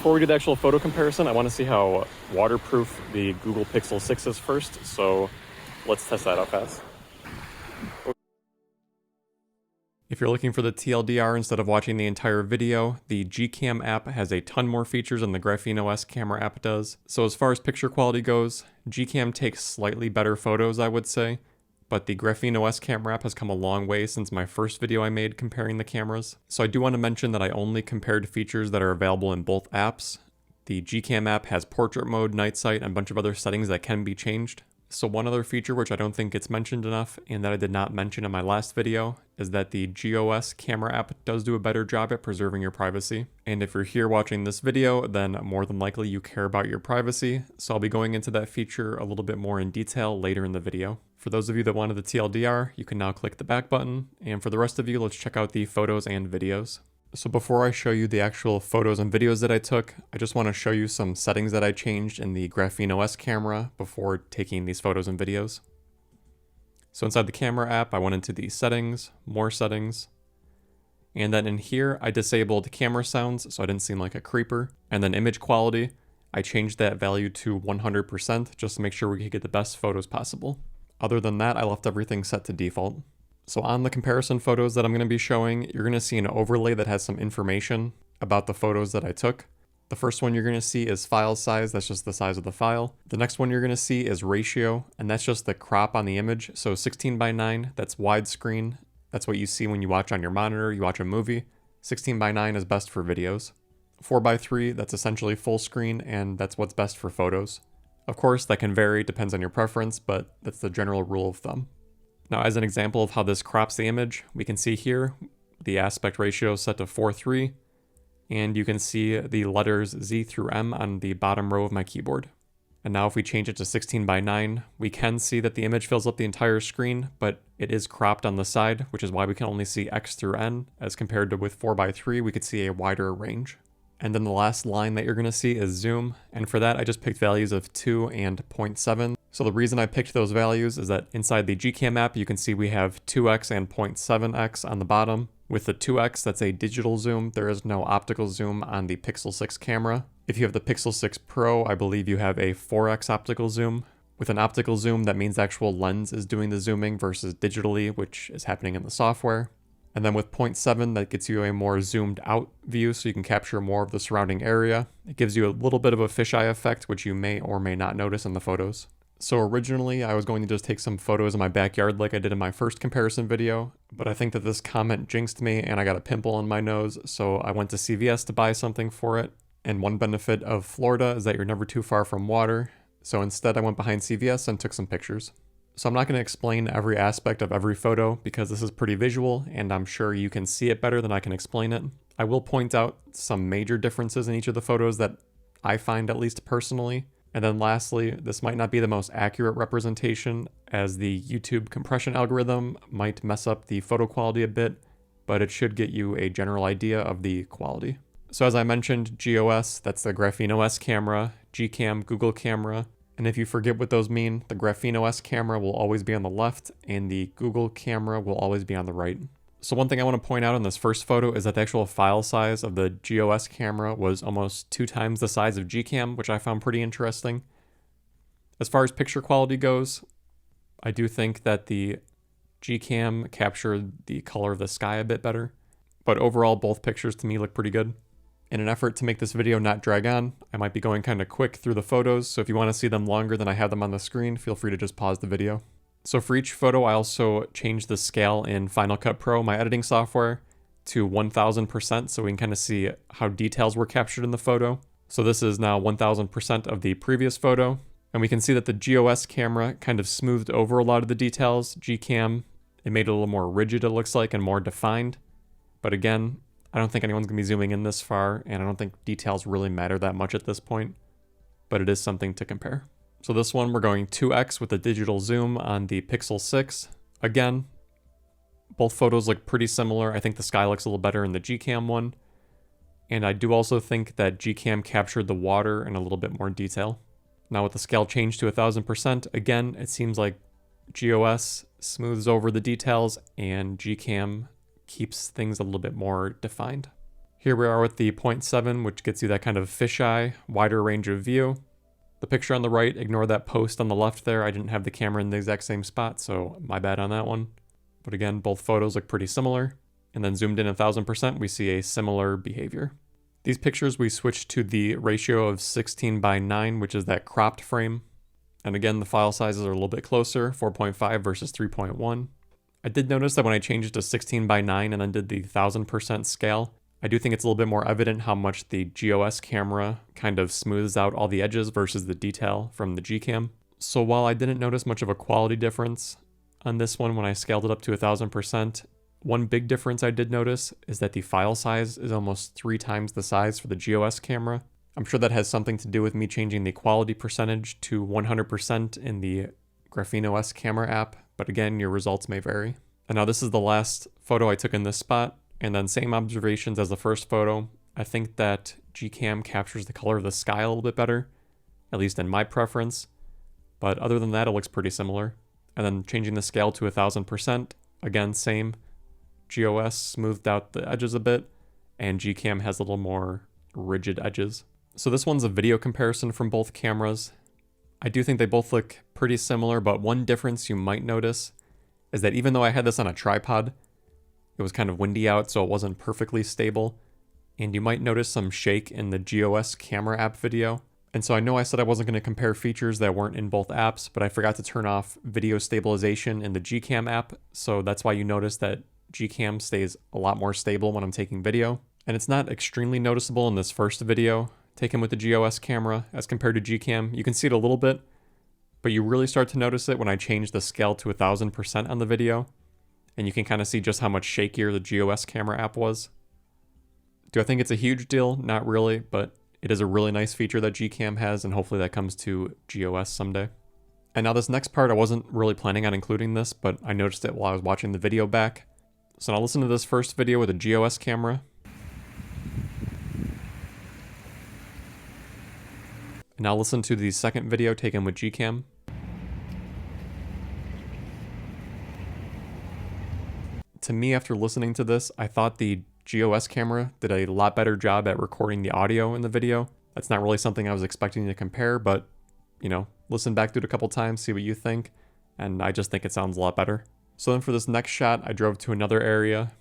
before we do the actual photo comparison, I want to see how waterproof the Google Pixel 6 is first, so let's test that out fast. If you're looking for the TLDR instead of watching the entire video, the Gcam app has a ton more features than the GrapheneOS camera app does. So as far as picture quality goes, Gcam takes slightly better photos, I would say, but the GrapheneOS camera app has come a long way since my first video I made comparing the cameras. So I do want to mention that I only compared features that are available in both apps. The Gcam app has portrait mode, night sight, and a bunch of other settings that can be changed. So one other feature which I don't think gets mentioned enough and that I did not mention in my last video is that the GOS camera app does do a better job at preserving your privacy. And if you're here watching this video, then more than likely you care about your privacy, so I'll be going into that feature a little bit more in detail later in the video. For those of you that wanted the TLDR, you can now click the back button, and for the rest of you, let's check out the photos and videos. So before I show you the actual photos and videos that I took, I just want to show you some settings that I changed in the GrapheneOS camera before taking these photos and videos. So inside the camera app, I went into the settings, more settings, and then in here, I disabled camera sounds so I didn't seem like a creeper. And then image quality, I changed that value to 100% just to make sure we could get the best photos possible. Other than that, I left everything set to default. So on the comparison photos that I'm going to be showing, you're going to see an overlay that has some information about the photos that I took. The first one you're going to see is file size, that's just the size of the file. The next one you're going to see is ratio, and that's just the crop on the image. So 16:9, that's widescreen. That's what you see when you watch on your monitor, you watch a movie. 16:9 is best for videos. 4:3, that's essentially full screen, and that's what's best for photos. Of course, that can vary, depends on your preference, but that's the general rule of thumb. Now, as an example of how this crops the image, we can see here the aspect ratio is set to 4:3, and you can see the letters Z through M on the bottom row of my keyboard. And now if we change it to 16:9, we can see that the image fills up the entire screen, but it is cropped on the side, which is why we can only see X through N, as compared to with 4:3, we could see a wider range. And then the last line that you're going to see is zoom, and for that I just picked values of 2 and 0.7. So the reason I picked those values is that inside the Gcam app you can see we have 2x and 0.7x on the bottom. With the 2x, that's a digital zoom. There is no optical zoom on the Pixel 6 camera. If you have the Pixel 6 Pro, I believe you have a 4x optical zoom. With an optical zoom, that means the actual lens is doing the zooming versus digitally, which is happening in the software. And then with 0.7, that gets you a more zoomed out view so you can capture more of the surrounding area. It gives you a little bit of a fisheye effect, which you may or may not notice in the photos. So originally, I was going to just take some photos in my backyard like I did in my first comparison video, but I think that this comment jinxed me and I got a pimple on my nose, so I went to CVS to buy something for it. And one benefit of Florida is that you're never too far from water, so instead I went behind CVS and took some pictures. So I'm not going to explain every aspect of every photo because this is pretty visual and I'm sure you can see it better than I can explain it. I will point out some major differences in each of the photos that I find, at least personally. And then lastly, this might not be the most accurate representation as the YouTube compression algorithm might mess up the photo quality a bit, but it should get you a general idea of the quality. So as I mentioned, GOS, that's the GrapheneOS camera, Gcam, Google camera, and if you forget what those mean, the GrapheneOS camera will always be on the left and the Google camera will always be on the right. So one thing I want to point out in this first photo is that the actual file size of the GOS camera was almost 2 times the size of Gcam, which I found pretty interesting. As far as picture quality goes, I do think that the Gcam captured the color of the sky a bit better, but overall both pictures to me look pretty good. In an effort to make this video not drag on, I might be going kind of quick through the photos, so if you want to see them longer than I have them on the screen, feel free to just pause the video. So for each photo, I also changed the scale in Final Cut Pro, my editing software, to 1000%, so we can kind of see how details were captured in the photo. So this is now 1000% of the previous photo, and we can see that the GOS camera kind of smoothed over a lot of the details. Gcam, it made it a little more rigid, it looks like, and more defined. But again, I don't think anyone's going to be zooming in this far, and I don't think details really matter that much at this point, but it is something to compare. So this one, we're going 2x with a digital zoom on the Pixel 6. Again, both photos look pretty similar. I think the sky looks a little better in the Gcam one. And I do also think that Gcam captured the water in a little bit more detail. Now with the scale changed to 1000%, again, it seems like GOS smooths over the details and Gcam keeps things a little bit more defined. Here we are with the 0.7, which gets you that kind of fisheye, wider range of view. The picture on the right, ignore that post on the left there. I didn't have the camera in the exact same spot, so my bad on that one. But again, both photos look pretty similar. And then zoomed in 1000%, we see a similar behavior. These pictures, we switched to the ratio of 16:9, which is that cropped frame. And again, the file sizes are a little bit closer, 4.5 versus 3.1. I did notice that when I changed it to 16:9 and then did the 1000% scale, I do think it's a little bit more evident how much the GOS camera kind of smooths out all the edges versus the detail from the Gcam. So while I didn't notice much of a quality difference on this one when I scaled it up to 1000%, one big difference I did notice is that the file size is almost 3 times the size for the GOS camera. I'm sure that has something to do with me changing the quality percentage to 100% in the GrapheneOS camera app, but again, your results may vary. And now this is the last photo I took in this spot. And then same observations as the first photo. I think that Gcam captures the color of the sky a little bit better, at least in my preference. But other than that, it looks pretty similar. And then changing the scale to 1000%, again, same. GOS smoothed out the edges a bit, and Gcam has a little more rigid edges. So this one's a video comparison from both cameras. I do think they both look pretty similar, but one difference you might notice is that even though I had this on a tripod, it was kind of windy out, so it wasn't perfectly stable. And you might notice some shake in the GOS camera app video. And so I know I said I wasn't going to compare features that weren't in both apps, but I forgot to turn off video stabilization in the Gcam app. So that's why you notice that Gcam stays a lot more stable when I'm taking video. And it's not extremely noticeable in this first video taken with the GOS camera as compared to Gcam. You can see it a little bit, but you really start to notice it when I change the scale to 1000% on the video. And you can kind of see just how much shakier the GOS camera app was. Do I think it's a huge deal? Not really, but it is a really nice feature that Gcam has, and hopefully that comes to GOS someday. And now this next part, I wasn't really planning on including this, but I noticed it while I was watching the video back. So now listen to this first video with a GOS camera. And now listen to the second video taken with Gcam. To me, after listening to this, I thought the GOS camera did a lot better job at recording the audio in the video. That's not really something I was expecting to compare, but, you know, listen back to it a couple times, see what you think, and I just think it sounds a lot better. So then for this next shot, I drove to another area.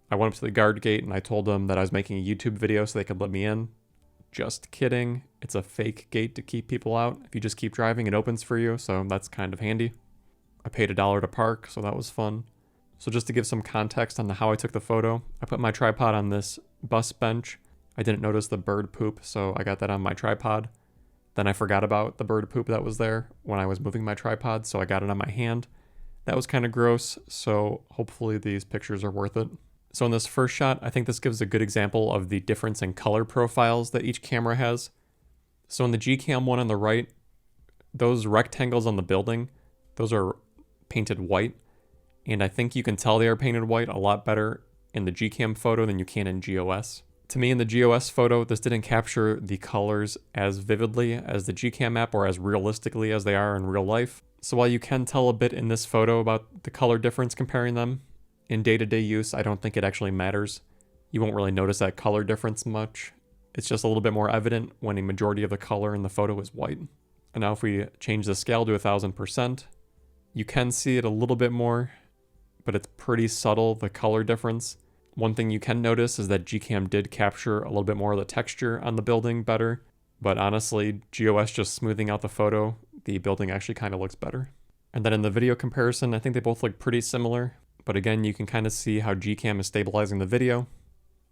I went up to the guard gate and I told them that I was making a YouTube video so they could let me in. Just kidding. It's a fake gate to keep people out. If you just keep driving, it opens for you, so that's kind of handy. I paid $1 to park, so that was fun. So just to give some context on how I took the photo, I put my tripod on this bus bench. I didn't notice the bird poop, so I got that on my tripod. Then I forgot about the bird poop that was there when I was moving my tripod, so I got it on my hand. That was kind of gross, so hopefully these pictures are worth it. So in this first shot, I think this gives a good example of the difference in color profiles that each camera has. So in the Gcam one on the right, those rectangles on the building, those are painted white. And I think you can tell they are painted white a lot better in the Gcam photo than you can in GOS. To me, in the GOS photo, this didn't capture the colors as vividly as the Gcam app or as realistically as they are in real life. So while you can tell a bit in this photo about the color difference comparing them, in day-to-day use, I don't think it actually matters. You won't really notice that color difference much. It's just a little bit more evident when a majority of the color in the photo is white. And now if we change the scale to 1000%, you can see it a little bit more, but it's pretty subtle, the color difference. One thing you can notice is that Gcam did capture a little bit more of the texture on the building better, but honestly, GOS just smoothing out the photo, the building actually kind of looks better. And then in the video comparison, I think they both look pretty similar, but again, you can kind of see how Gcam is stabilizing the video.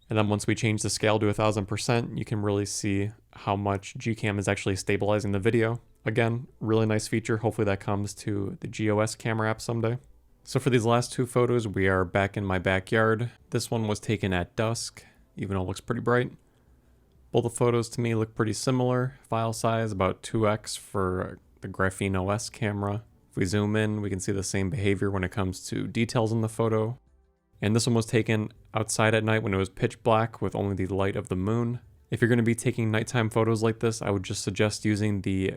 And then once we change the scale to 1000%, you can really see how much Gcam is actually stabilizing the video. Again, really nice feature. Hopefully that comes to the GOS camera app someday. So for these last two photos, we are back in my backyard. This one was taken at dusk, even though it looks pretty bright. Both the photos to me look pretty similar. File size about 2x for the GrapheneOS camera. If we zoom in, we can see the same behavior when it comes to details in the photo. And this one was taken outside at night when it was pitch black with only the light of the moon. If you're going to be taking nighttime photos like this, I would just suggest using the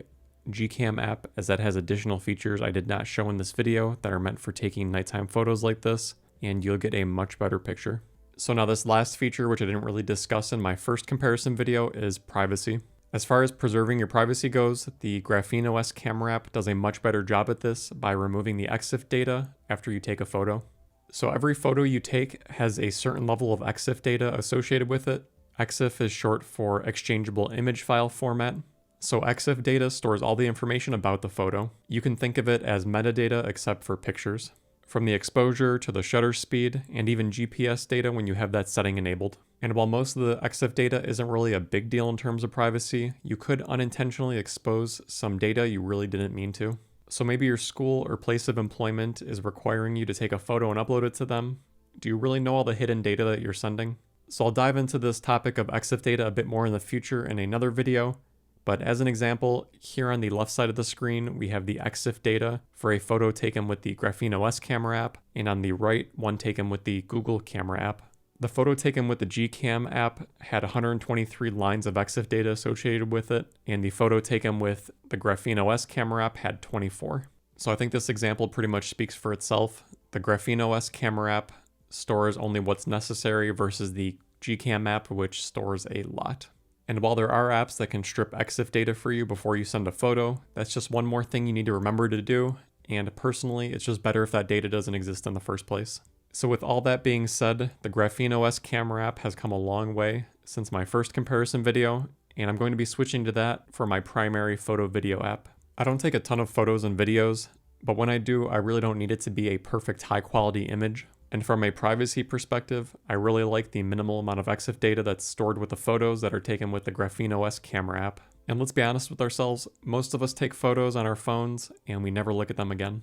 Gcam app, as that has additional features I did not show in this video that are meant for taking nighttime photos like this, and you'll get a much better picture. So now this last feature, which I didn't really discuss in my first comparison video, is privacy. As far as preserving your privacy goes, the GrapheneOS camera app does a much better job at this by removing the EXIF data after you take a photo. So every photo you take has a certain level of EXIF data associated with it. EXIF is short for exchangeable image file format. So EXIF data stores all the information about the photo. You can think of it as metadata except for pictures, from the exposure to the shutter speed, and even GPS data when you have that setting enabled. And while most of the EXIF data isn't really a big deal in terms of privacy, you could unintentionally expose some data you really didn't mean to. So maybe your school or place of employment is requiring you to take a photo and upload it to them. Do you really know all the hidden data that you're sending? So I'll dive into this topic of EXIF data a bit more in the future in another video. But as an example, here on the left side of the screen, we have the EXIF data for a photo taken with the GrapheneOS camera app, and on the right, one taken with the Google camera app. The photo taken with the Gcam app had 123 lines of EXIF data associated with it, and the photo taken with the GrapheneOS camera app had 24. So I think this example pretty much speaks for itself. The GrapheneOS camera app stores only what's necessary versus the Gcam app, which stores a lot. And while there are apps that can strip EXIF data for you before you send a photo, that's just one more thing you need to remember to do, and personally, it's just better if that data doesn't exist in the first place. So with all that being said, the GrapheneOS camera app has come a long way since my first comparison video, and I'm going to be switching to that for my primary photo video app. I don't take a ton of photos and videos, but when I do, I really don't need it to be a perfect high quality image. And from a privacy perspective, I really like the minimal amount of EXIF data that's stored with the photos that are taken with the GrapheneOS camera app. And let's be honest with ourselves, most of us take photos on our phones and we never look at them again.